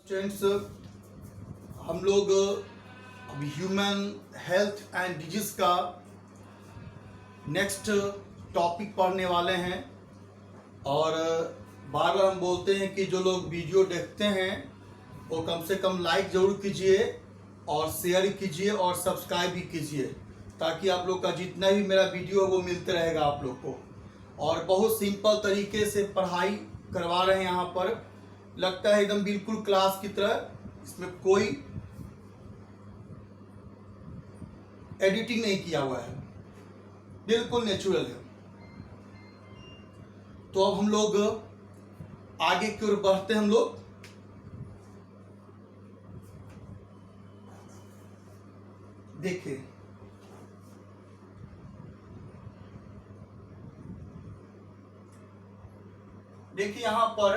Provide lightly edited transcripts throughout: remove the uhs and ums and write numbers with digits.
Students, हम लोग अभी ह्यूमन हेल्थ एंड डिजीज का नेक्स्ट टॉपिक पढ़ने वाले हैं। और बार बार हम बोलते हैं कि जो लोग वीडियो देखते हैं वो कम से कम लाइक ज़रूर कीजिए और शेयर कीजिए और सब्सक्राइब भी कीजिए, ताकि आप लोग का जितना भी मेरा वीडियो है वो मिलते रहेगा आप लोग को। और बहुत सिंपल तरीके से पढ़ाई करवा रहे हैं यहाँ पर, लगता है एकदम बिल्कुल क्लास की तरह। इसमें कोई एडिटिंग नहीं किया हुआ है, बिल्कुल नेचुरल है। तो अब हम लोग आगे की ओर बढ़ते हैं। हम लोग देखिए, यहां पर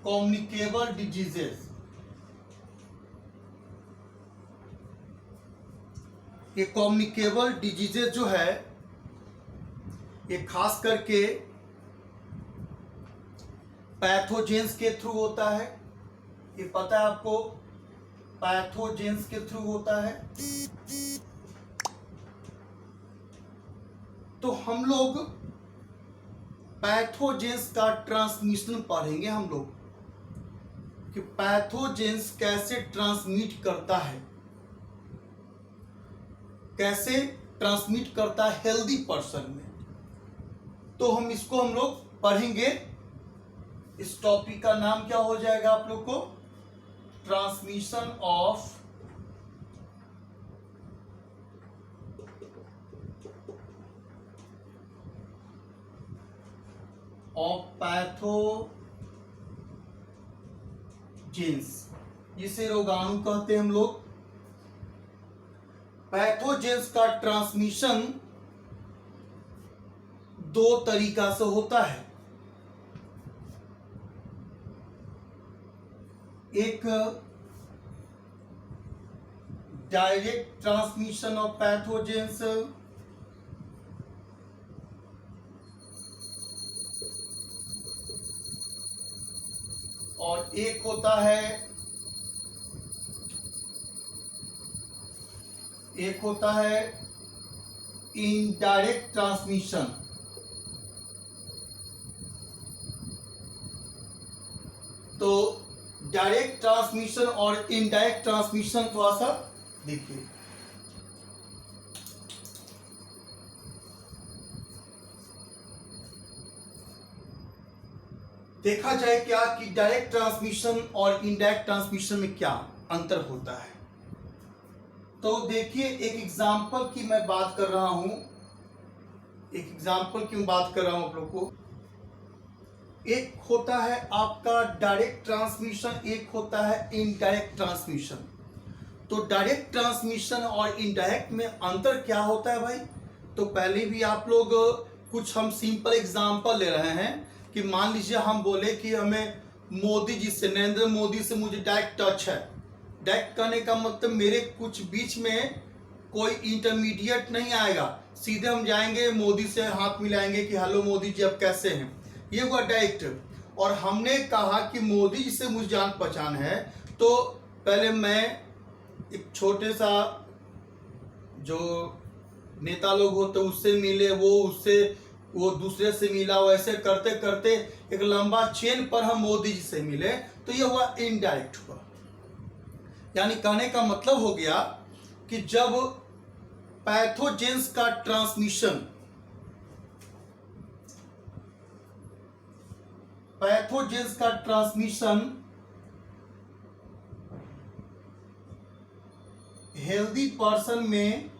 कम्युनिकेबल डिजीजेस, ये कम्युनिकेबल डिजीजेस जो है ये खास करके पैथोजेंस के थ्रू होता है। ये पता है आपको, पैथोजेंस के थ्रू होता है। तो हम लोग पैथोजेंस का ट्रांसमिशन पढ़ेंगे हम लोग, कि पैथोजेंस कैसे ट्रांसमिट करता है, कैसे ट्रांसमिट करता है हेल्दी पर्सन में। तो हम इसको हम लोग पढ़ेंगे। इस टॉपिक का नाम क्या हो जाएगा आप लोग को? ट्रांसमिशन ऑफ पैथोजेंस, जिसे रोगाणु कहते हैं हम लोग। पैथोजेंस का ट्रांसमिशन दो तरीका से होता है। एक डायरेक्ट ट्रांसमिशन ऑफ पैथोजेंस, और एक होता है इनडायरेक्ट ट्रांसमिशन। तो डायरेक्ट ट्रांसमिशन और इनडायरेक्ट ट्रांसमिशन थोड़ा सा देखिए। देखा जाए क्या कि डायरेक्ट ट्रांसमिशन और इनडायरेक्ट ट्रांसमिशन में क्या अंतर होता है। तो देखिए, एक एग्जांपल की मैं बात कर रहा हूं, आप लोग को। एक होता है आपका डायरेक्ट ट्रांसमिशन, एक होता है इनडायरेक्ट ट्रांसमिशन। तो डायरेक्ट ट्रांसमिशन और इनडायरेक्ट में अंतर क्या होता है भाई? तो पहले भी आप लोग कुछ हम सिंपल एग्जांपल ले रहे हैं कि मान लीजिए हम बोले कि हमें मोदी जी से, नरेंद्र मोदी से मुझे डायरेक्ट टच है। डायरेक्ट करने का मतलब मेरे कुछ बीच में कोई इंटरमीडिएट नहीं आएगा, सीधे हम जाएंगे मोदी से हाथ मिलाएंगे कि हेलो मोदी जी आप कैसे हैं, ये हुआ डायरेक्ट। और हमने कहा कि मोदी जी से मुझे जान पहचान है, तो पहले मैं एक छोटे सा जो नेता लोग होते उससे मिले, वो दूसरे से मिला, वैसे करते करते एक लंबा चेन पर हम मोदी जी से मिले, तो ये हुआ इनडायरेक्ट हुआ। यानी कहने का मतलब हो गया कि जब पैथोजेंस का ट्रांसमिशन हेल्दी पर्सन में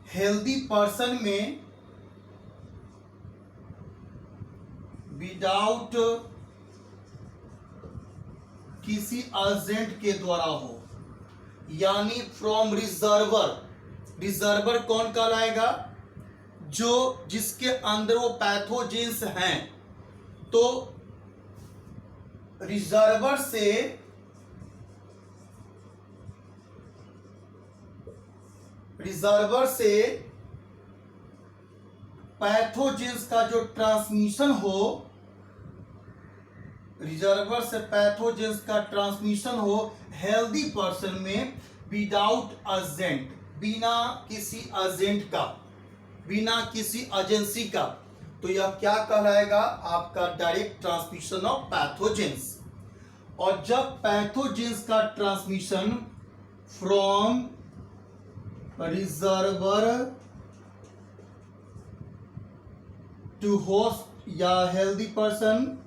हेल्दी पर्सन में विदाउट किसी एजेंट के द्वारा हो, यानी फ्रॉम रिजर्वर कौन कहलाएगा? जिसके अंदर वो पैथोजेंस हैं। तो रिजर्वर से रिजर्वर से पैथोजेंस का जो ट्रांसमिशन हो, रिजर्वर से पैथोजेंस का ट्रांसमिशन हो हेल्दी पर्सन में विदाउट एजेंट, बिना किसी एजेंट का, बिना किसी एजेंसी का, तो यह क्या कहलाएगा? आपका डायरेक्ट ट्रांसमिशन ऑफ पैथोजेंस। और जब पैथोजेंस का transmission from reservoir to host या healthy person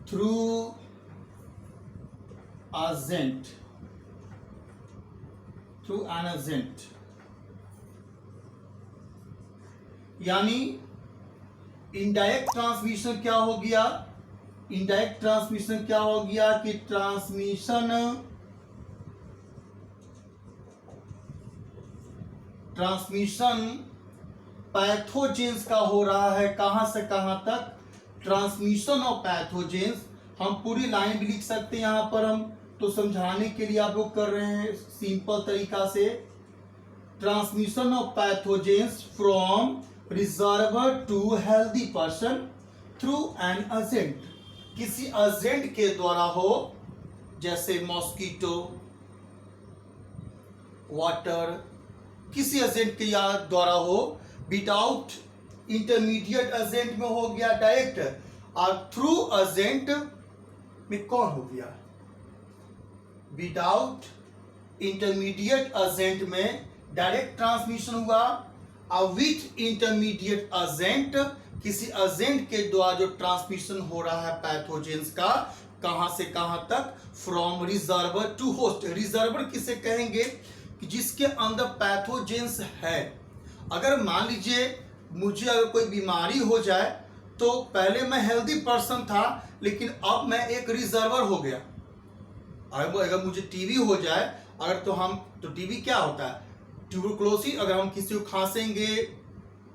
through agent, through an agent, यानी इनडायरेक्ट ट्रांसमिशन क्या हो गया? इनडायरेक्ट ट्रांसमिशन क्या हो गया कि ट्रांसमिशन पैथोजेंस का हो रहा है। कहां से कहां तक? Transmission of pathogens. हम पूरी लाइन भी लिख सकते हैं यहां पर, हम तो समझाने के लिए आप लोग कर रहे हैं सिंपल तरीका से। Transmission of pathogens from reservoir to healthy person through an agent, किसी एजेंट के द्वारा हो, जैसे मॉस्किटो, वाटर, किसी एजेंट के द्वारा हो। विदाउट इंटरमीडिएट एजेंट में हो गया डायरेक्ट, और थ्रू एजेंट में कौन हो गया? विदाउट इंटरमीडिएट एजेंट में डायरेक्ट ट्रांसमिशन हुआ, और विथ इंटरमीडिएट एजेंट, किसी एजेंट के द्वारा जो ट्रांसमिशन हो रहा है पैथोजेंस का, कहां से कहां तक? From reservoir to host. Reservoir किसे कहेंगे? कि जिसके अंदर पैथोजेंस है। अगर मान लीजिए मुझे अगर कोई बीमारी हो जाए, तो पहले मैं हेल्दी पर्सन था, लेकिन अब मैं एक रिजर्वर हो गया। अगर मुझे टीबी हो जाए, अगर तो टीबी क्या होता है? ट्यूबरकुलोसिस। अगर हम किसी को खांसेंगे,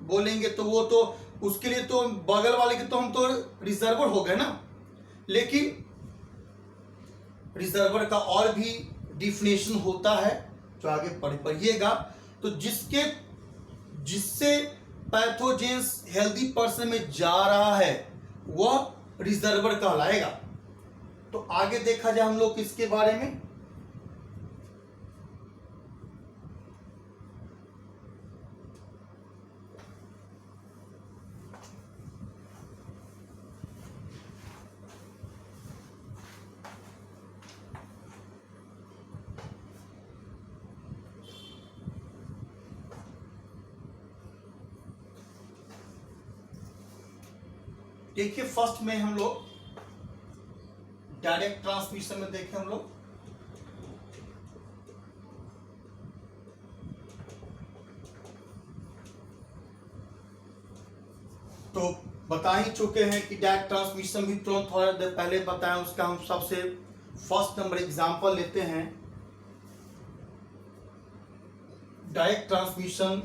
बोलेंगे, तो वो तो उसके लिए तो बगल वाले के तो हम तो रिजर्वर हो गए ना। लेकिन रिजर्वर का और भी डिफिनेशन होता है, जो आगे पढ़िएगा। तो जिससे पैथोजेंस हेल्दी पर्सन में जा रहा है, वह रिजर्वर कहलाएगा। तो आगे देखा जाए हम लोग इसके बारे में। देखिए, फर्स्ट में हम लोग डायरेक्ट ट्रांसमिशन में देखें हम लोग। तो बता ही चुके हैं कि डायरेक्ट ट्रांसमिशन भी तुरंत थोड़ा देर पहले बताएं, उसका हम सबसे फर्स्ट नंबर एग्जांपल लेते हैं। Direct transmission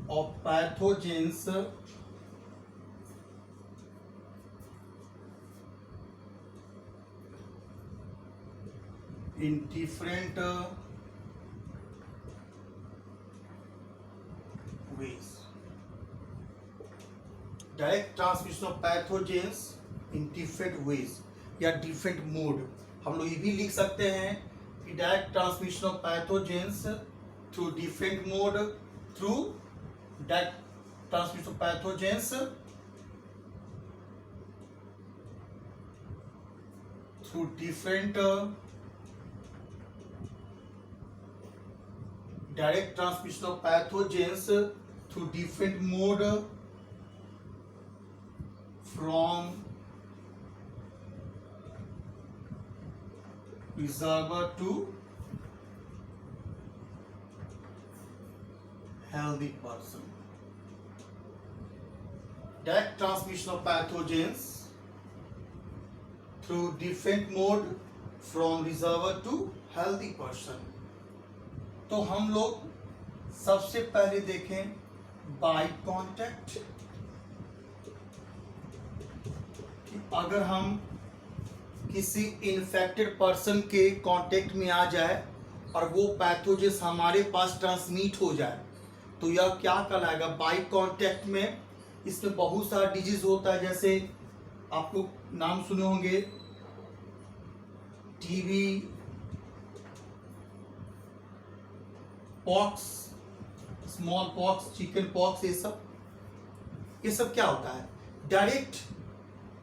of pathogens in different ways. Direct transmission of pathogens in different ways या different mode। हम लोग ये भी लिख सकते हैं कि direct transmission of pathogens through different mode, through direct transmission of pathogens through different direct transmission of pathogens through different mode from reservoir to healthy person. Direct transmission of pathogens through different mode from reservoir to healthy person। तो हम लोग सबसे पहले देखें bye contact, कि अगर हम किसी इन्फेक्टेड पर्सन के कांटेक्ट में आ जाए और वो पैथोजेंस हमारे पास ट्रांसमिट हो जाए तो यह क्या कहलाएगा? बाई कांटेक्ट में इसमें बहुत सारा डिजीज होता है, जैसे आप लोग नाम सुने होंगे TB, pox, small pox, chicken pox, ये सब क्या होता है? डायरेक्ट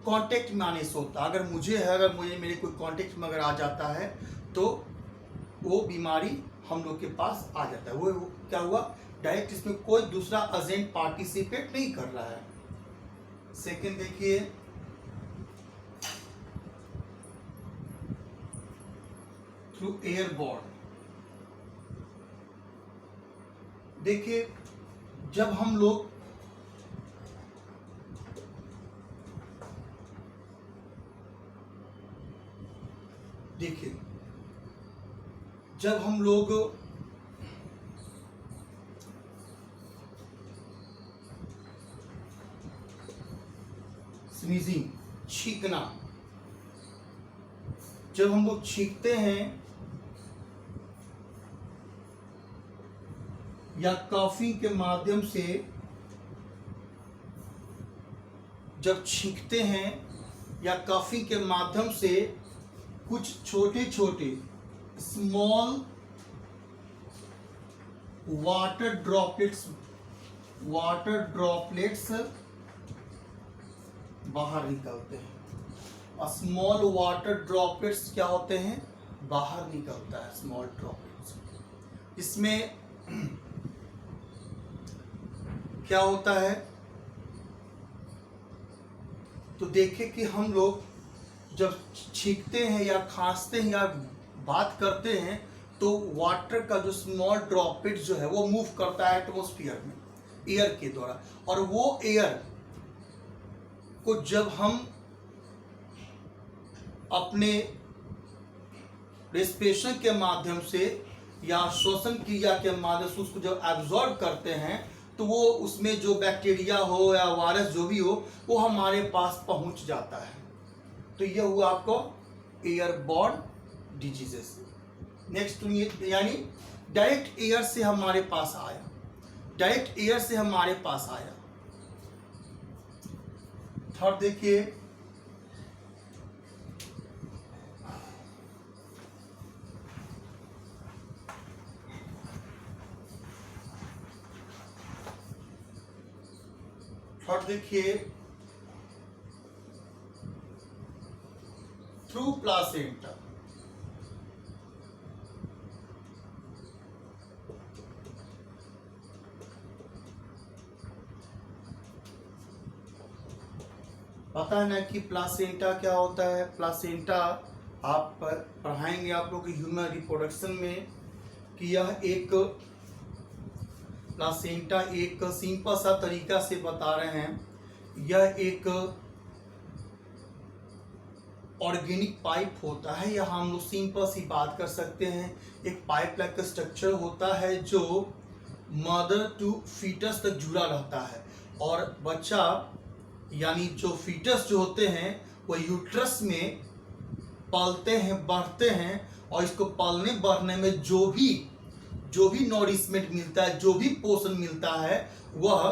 कांटेक्ट में आने से होता है। अगर मुझे मेरे कोई कांटेक्ट में अगर आ जाता है तो वो बीमारी हम लोग के पास आ जाता है। वो क्या हुआ? डायरेक्ट इसमें कोई दूसरा एजेंट पार्टिसिपेट नहीं कर रहा है। सेकंड देखिए, थ्रू एयरबॉर्न। देखिए जब हम लोग स्नीजिंग, छींकना, जब हम लोग छींकते हैं या कॉफी के माध्यम से जब छींकते हैं या कॉफी के माध्यम से कुछ छोटे छोटे स्मॉल वाटर ड्रॉपलेट्स बाहर निकलते हैं। स्मॉल वाटर ड्रॉपलेट्स क्या होते हैं? बाहर निकलता है स्मॉल ड्रॉपलेट्स। इसमें क्या होता है? तो देखें कि हम लोग जब छींकते हैं या खांसते हैं या बात करते हैं तो वाटर का जो स्मॉल ड्रॉपलेट जो है वो मूव करता है एटमॉस्फेयर में एयर के द्वारा, और वो एयर को जब हम अपने रेस्पिरेशन के माध्यम से या श्वसन क्रिया के माध्यम से उसको जब एब्जॉर्ब करते हैं तो वो उसमें जो बैक्टीरिया हो या वायरस जो भी हो वो हमारे पास पहुंच जाता है। तो यह हुआ आपको एयरबॉर्न डिजीजेस। नेक्स्ट यानी डायरेक्ट एयर से हमारे पास आया, थर्ड देखिए, थ्रू प्लासेंटा। पता है ना कि प्लासेंटा क्या होता है? प्लासेंटा आप पढ़ाएंगे आप लोग ह्यूमन रिप्रोडक्शन में कि यह एक प्लासेंटा एक सिंपल सा तरीका से बता रहे हैं। यह एक ऑर्गेनिक पाइप होता है, या हम लोग सिंपल सी बात कर सकते हैं एक पाइप लाइक स्ट्रक्चर होता है जो मदर टू फीटस तक जुड़ा रहता है, और बच्चा यानी जो फीटस जो होते हैं वो यूट्रस में पलते हैं, बढ़ते हैं, और इसको पलने बढ़ने में जो भी नॉरिशमेंट मिलता है, जो भी पोषण मिलता है वह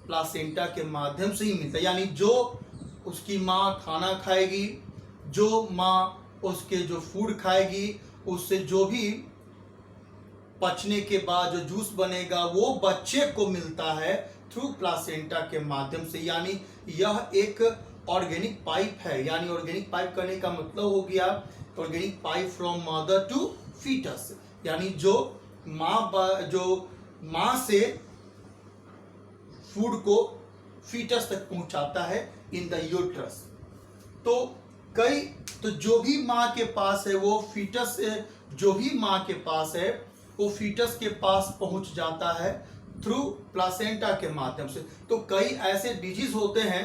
प्लासेंटा के माध्यम से ही मिलता है। यानी जो उसकी माँ खाना खाएगी, जो माँ उसके जो फूड खाएगी, उससे जो भी पचने के बाद जो जूस बनेगा वो बच्चे को मिलता है थ्रू प्लासेंटा के माध्यम से। यानी यह एक ऑर्गेनिक पाइप है। यानी ऑर्गेनिक पाइप करने का मतलब हो गया organic pipe from mother to foetus, यानी जो माँ से फूड को फीटस तक पहुंचाता है इन द यूट्रस। तो जो भी माँ के पास है वो फीटस से, जो भी माँ के पास है वो फीटस के पास पहुंच जाता है थ्रू प्लासेंटा के माध्यम से। तो कई ऐसे डिजीज होते हैं,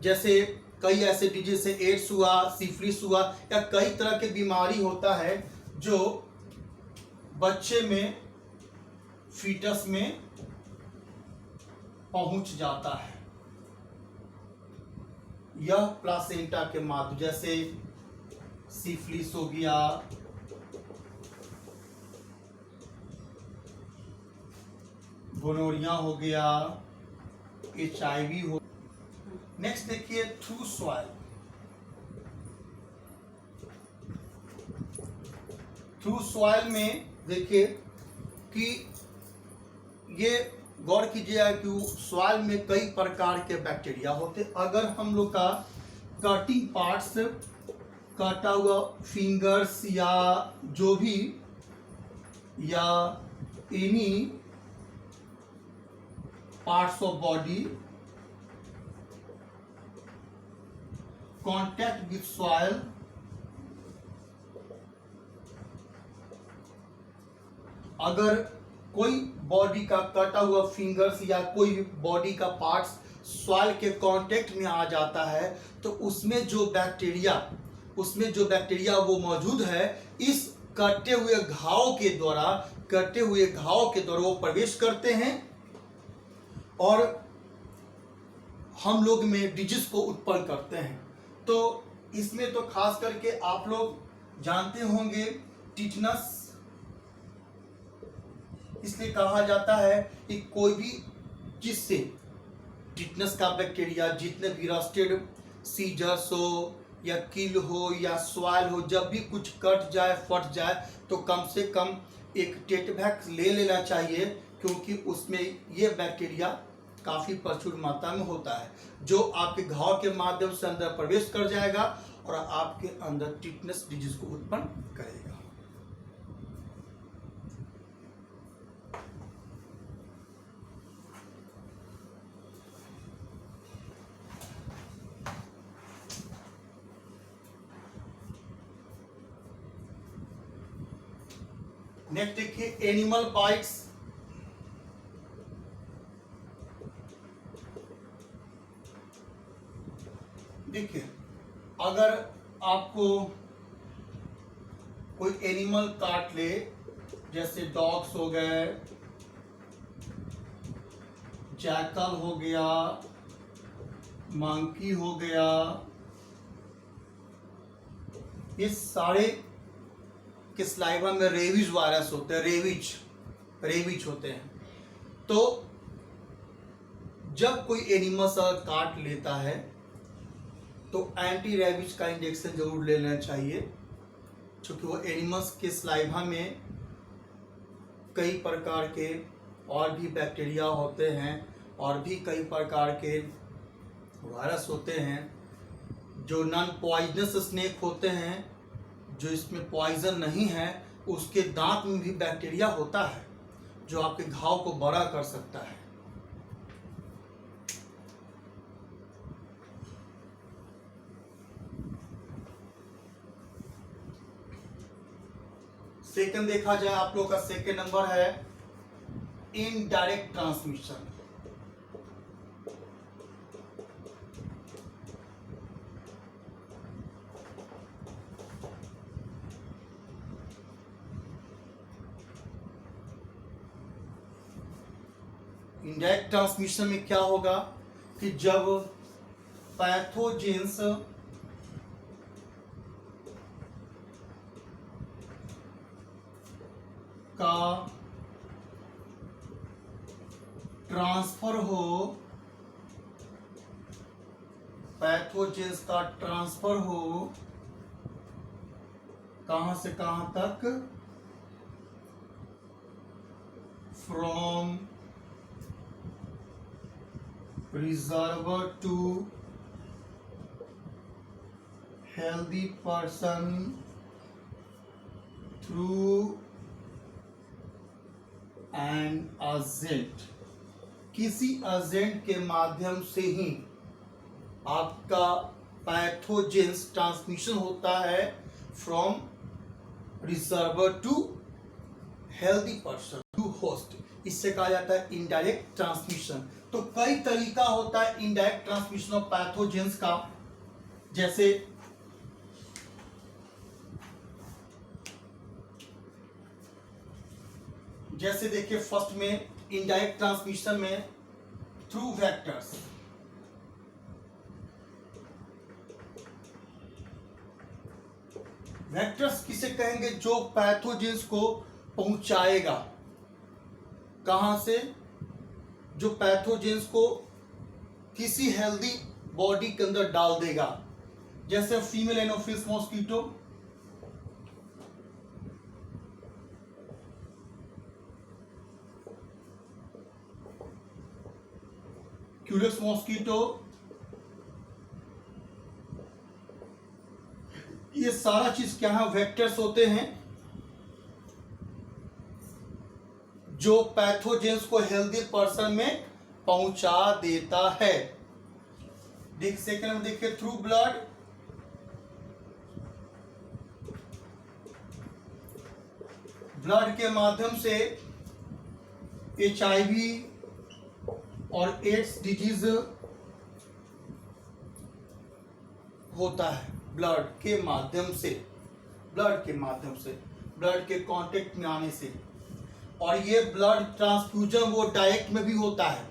जैसे कई ऐसे डिजीज से एड्स हुआ, सिफिलिस हुआ, या कई तरह के बीमारी होता है जो बच्चे में फीटस में पहुंच जाता है। यह प्लासेंटा के माध्यम, जैसे सिफिलिस हो गया, गोनोरिया हो गया, HIV हो। नेक्स्ट देखिए थ्रू सॉइल। थ्रू सॉइल में देखिए कि ये गौर कीजिएगा कि सॉइल में कई प्रकार के बैक्टीरिया होते। अगर हम लोग का कटिंग पार्ट्स, काटा हुआ फिंगर्स या जो भी, या any parts of body contact with soil, अगर कोई बॉडी का कटा हुआ फिंगर्स या कोई भी बॉडी का पार्ट्स सॉइल के कांटेक्ट में आ जाता है तो उसमें जो बैक्टीरिया वो मौजूद है, इस कटे हुए घाव के द्वारा वो प्रवेश करते हैं और हम लोग में डिजीज को उत्पन्न करते हैं। तो इसमें तो खास करके आप लोग जानते होंगे टिटनस, इसलिए कहा जाता है कि कोई भी जिससे टिटनस का बैक्टीरिया, जितने भी रस्टेड सीजर्स हो या किल हो या स्वाइल हो, जब भी कुछ कट जाए फट जाए तो कम से कम एक टेटवैक्स ले लेना चाहिए, क्योंकि उसमें ये बैक्टीरिया काफ़ी प्रचुर मात्रा में होता है, जो आपके घाव के माध्यम से अंदर प्रवेश कर जाएगा और आपके अंदर टिटनस डिजीज को उत्पन्न करेगा। नेक्स्ट देखिए एनिमल बाइट्स। देखिए अगर आपको कोई एनिमल काट ले, जैसे डॉग्स हो गए, जैकल हो गया, मंकी हो गया, ये सारे के स्लाइवा में रेबीज वायरस होते हैं, रेबीज होते हैं। तो जब कोई एनिमल काट लेता है तो एंटी रेबीज का इंजेक्शन जरूर ले लेना चाहिए, क्योंकि वो एनिमल्स के स्लाइवा में कई प्रकार के और भी बैक्टीरिया होते हैं और भी कई प्रकार के वायरस होते हैं, जो नॉन पॉइजनस स्नेक होते हैं, जो इसमें पॉइजन नहीं है, उसके दांत में भी बैक्टीरिया होता है जो आपके घाव को बड़ा कर सकता है। सेकंड देखा जाए, आप लोग का सेकंड नंबर है इनडायरेक्ट ट्रांसमिशन। इनडायरेक्ट ट्रांसमिशन में क्या होगा कि जब पैथोजेंस का ट्रांसफर हो, कहां से कहां तक, from preserver to healthy person through an agent, किसी एजेंट के माध्यम से ही आपका पैथोजेंस ट्रांसमिशन होता है from reservoir to healthy person to host, इससे कहा जाता है इनडायरेक्ट ट्रांसमिशन। तो कई तरीका होता है इनडायरेक्ट ट्रांसमिशन ऑफ पैथोजेंस का, जैसे देखिए फर्स्ट में इनडायरेक्ट ट्रांसमिशन में थ्रू वेक्टर्स, वेक्टर्स किसे कहेंगे? जो पैथोजेंस को पहुंचाएगा। कहां से? जो पैथोजेंस को किसी हेल्दी बॉडी के अंदर डाल देगा। जैसे female Anopheles mosquito, Culex mosquito, ये सारा चीज क्या है? वेक्टर्स होते हैं जो पैथोजेंस को हेल्दी पर्सन में पहुंचा देता है। देख सेकंड में देखिए, थ्रू ब्लड, ब्लड के माध्यम से HIV और एड्स डिजीज होता है ब्लड के माध्यम से, ब्लड के कांटेक्ट में आने से। और ये ब्लड ट्रांसफ्यूजन वो डायरेक्ट में भी होता है,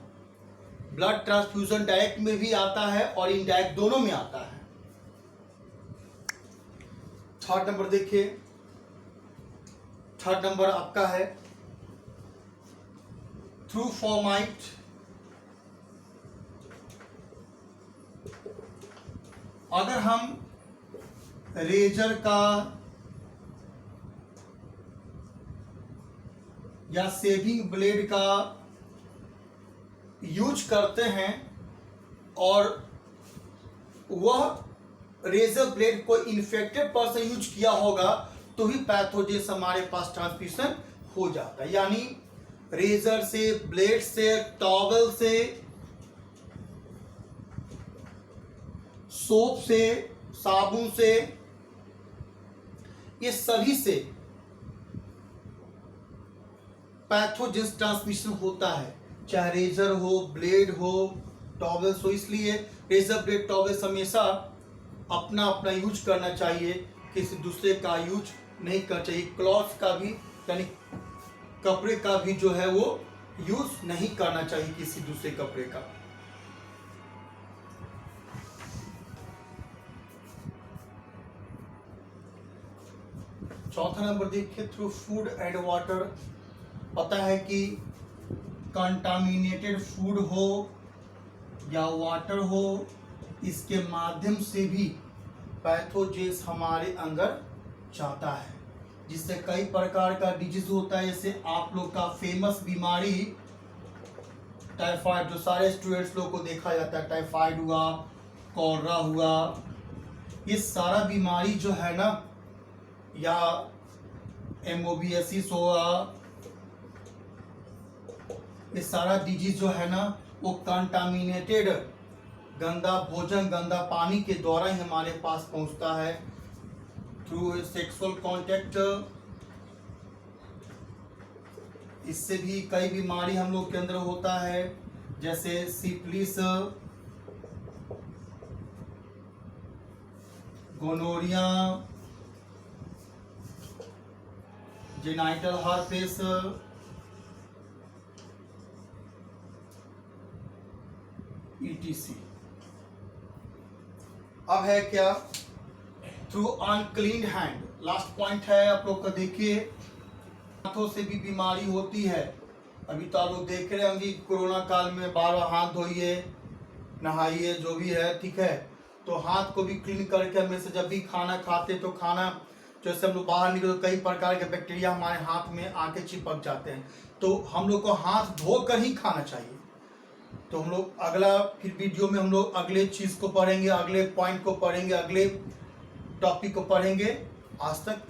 ब्लड ट्रांसफ्यूजन डायरेक्ट में भी आता है और इनडायरेक्ट, दोनों में आता है। थर्ड नंबर देखिए, थर्ड नंबर आपका है थ्रू फॉर्माइट। अगर हम रेजर का या शेविंग ब्लेड का यूज करते हैं और वह रेजर ब्लेड को इन्फेक्टेड पर्सन यूज किया होगा तो ही पैथोजेंस हमारे पास ट्रांसमिशन हो जाता है। यानी रेजर से, ब्लेड से, टॉवल से, सोप से, साबुन से, ये सभी से पैथोजेंस ट्रांसमिशन होता है, चाहे रेजर हो, ब्लेड हो, टॉवल्स हो। इसलिए रेजर, ब्लेड, टॉवल्स हमेशा अपना अपना यूज करना चाहिए, किसी दूसरे का यूज नहीं करना चाहिए। क्लॉथ्स का भी, यानी कपड़े का भी जो है वो यूज नहीं करना चाहिए, किसी दूसरे कपड़े का। चौथा नंबर देखिए, थ्रू फूड एंड वाटर। पता है कि कंटामिनेटेड फूड हो या वाटर हो, इसके माध्यम से भी पैथोजेंस हमारे अंदर जाता है, जिससे कई प्रकार का डिजीज होता है। जैसे आप लोग का फेमस बीमारी टाइफाइड, जो सारे स्टूडेंट्स लोग को देखा जाता है, टाइफाइड हुआ, कॉलरा हुआ, ये सारा बीमारी जो है ना, या एमोबियसिस हुआ, ये सारा डिजीज जो है ना वो कंटामिनेटेड, गंदा भोजन, गंदा पानी के द्वारा ही हमारे पास पहुंचता है, थ्रू सेक्सुअल कांटेक्ट। इससे भी कई बीमारी हम लोग के अंदर होता है, जैसे syphilis, gonorrhoea, genital herpes, ETC। अब है क्या? Through unclean hand. Last point है आप लोग का, देखिए हाथों से भी बीमारी होती है। अभी तो आप लोग देख रहे होंगे कोरोना काल में बार बार हाथ धोइए, नहाइए, जो भी है, ठीक है। तो हाथ को भी क्लीन करके हमेशा जब भी खाना खाते तो खाना जैसे हम लोग बाहर निकले तो कई प्रकार के बैक्टीरिया हमारे हाथ में आके चिपक जाते हैं, तो हम लोग को हाथ धोकर ही खाना चाहिए। तो हम लोग अगला फिर वीडियो में हम लोग अगले चीज़ को पढ़ेंगे, अगले पॉइंट को पढ़ेंगे, अगले टॉपिक को पढ़ेंगे। आज तक